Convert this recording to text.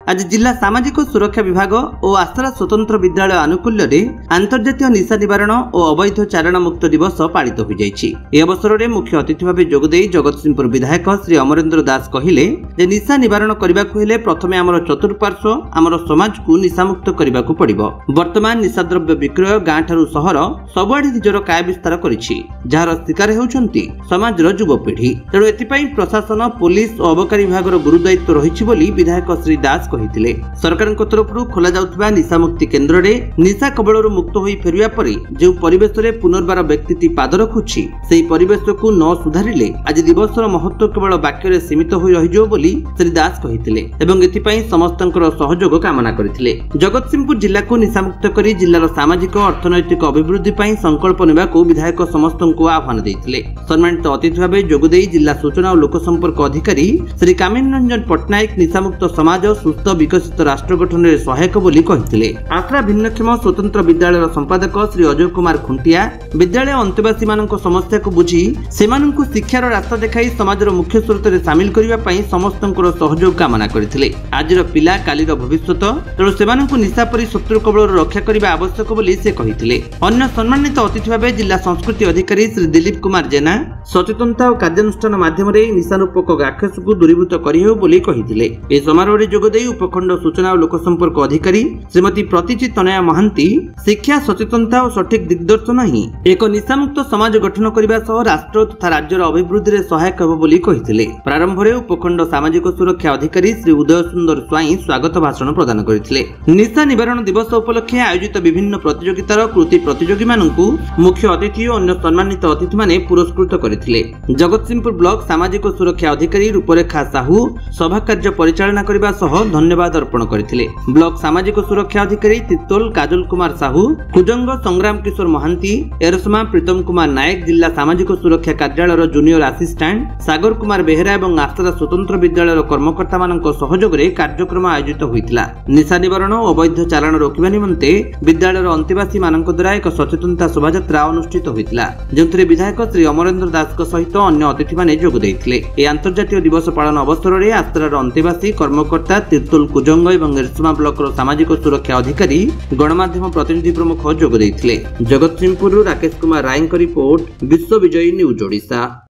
आज जिला सामाजिक सुरक्षा विभाग और आसरा स्वतंत्र विद्यालय आनुकूल्य अंतर्जातीय निशा निवारण और अवैध चारण मुक्त दिवस पालित हो जाइछि। ए अवसर में मुख्य अतिथि भाव जोगदे जगतसिंहपुर विधायक श्री अमरेंद्र दास कहले जे निशा निवारण करने हेले प्रथमे आमर चतुर्पार्श्व आमर समाज को निशामुक्त करने को पड़िबो। वर्तमान निशाद्रव्य विक्रय गाँ ठारू सहर सबुआडे निजर काय विस्तार करिछि, जार शिकार हेउछन्ति समाजर युवपीढ़ी। तेणु एथिपाई प्रशासन पुलिस और अबकारी विभाग गुरुदायित्व रहिछि बोली विधायक श्री दास कहिथिले। सरकारक तरफरु खोला जाउथबा निशा मुक्ति केन्द्र रे निशा कबळरू मुक्त होई फेरिया परे जे परिवेश रे पुनर्बार व्यक्तिटी पाद रखुछि सेही परिवेश को न सुधारिले आज दिवसर महत्व केवल वाक्य रे सीमित होई रहिजो बोली श्री दास कहिथिले एवं एथिपाई समस्तंकर सहयोग कामना करिथिले। जगतसिंहपुर जिला को निशा मुक्त करी जिल्लार सामाजिक अर्थनैतिक अभिवृद्धि पई संकल्प नेबाकू विधायक समस्तंकु आह्वान देइथिले। सम्मानित अतिथि भाबे जोगदेई जिला सूचना और लोक संपर्क अधिकारी श्री कामिनी रंजन पट्टनायक निशामुक्त समाज सुस्थ विकसित राष्ट्र गठन में सहायक बोली कहिथिले। आसरा भिन्नक्षम स्वतंत्र विद्यालय संपादक श्री अजय कुमार खुंटिया विद्यालय अंतेवासी मानक समस्या को बुझी सेमानंकु शिक्षार रास्ता देखाई समाजर मुख्य स्रोत रे शामिल करिवा पई समस्तंकर सहयोग कामना करथिले। आजिर पिला कालीर भविष्यत, तेणु सेमानंकु निशा परि शत्रु कबळर रक्षा करिवा आवश्यक बोली से कहिथिले। अन्य सम्मानित अतिथि भाबे जिला संस्कृति अधिकारी श्री दिलीप कुमार जेना सचेतनता और कार्यानुष्ठान माध्यम निशारूपक राक्षस को दूरीभूत करिहेउ बोली कहिथिले। ए समारोह रे जोगदेई उपखंड सूचना और लोक संपर्क अधिकारी श्रीमती प्रतिची तनया महांती शिक्षा सचेतनता और सठिक दिग्दर्शन ही एक निशामुक्त समाज गठन करने सह राष्ट्र तथा राज्यर अभिवृद्धि में सहायक होब बोली कहिथिले। प्रारंभ में उपखंड सामाजिक सुरक्षा अधिकारी श्री उदय सुंदर स्वाई स्वागत भाषण प्रदान करथिले। निशा निवारण दिवस उपलक्षे आयोजित विभिन्न प्रतियोगितार कृति प्रतियोगी माननकु मुख्य अतिथि और अन्य सम्मानित अतिथि माने पुरस्कृत करथिले। जगतसिंहपुर ब्लॉक सामाजिक सुरक्षा अधिकारी रूपरेखा साहू सभा कार्य परिचालना करने सह धन्यवाद अर्पण करथिले। ब्लॉक सामाजिक सुरक्षा अधिकारी तितोल काजल कुमार साहू, कुजंग संग्राम किशोर महांती, एरसमा प्रीतम कुमार नायक, जिला सामाजिक सुरक्षा कार्यालय जूनियर असिस्टेंट सागर कुमार बेहेरा और आसरा स्वतंत्र विद्यालय कर्मकर्ता मानक सहयोग रे कार्यक्रम आयोजित होइतिला। निशा निवारण और अवैध चालाण रोकिबा निमंते विद्यालय अंतेवासी मानक द्वारा एक सचेतनता शोभायात्रा अनुष्ठित होइतिला, जेउथिरे विधायक श्री अमरेंद्र दास सहित अन्य अतिथि माने जोग दैथिले। ए अंतर्जातीय दिवस पालन अवसर रे आसरार अंतेवासी कर्मकर्ता तिर्तोल कुजंग और एरसमा ब्लॉक सामाजिक सुरक्षा अधिकारी गणमाध्यम प्रतिनिधि प्रमुख जोग दैथिले। जगतसिंहपुर राकेश कुमार राय रिपोर्ट, विश्व विजयी न्यूज ओडिशा।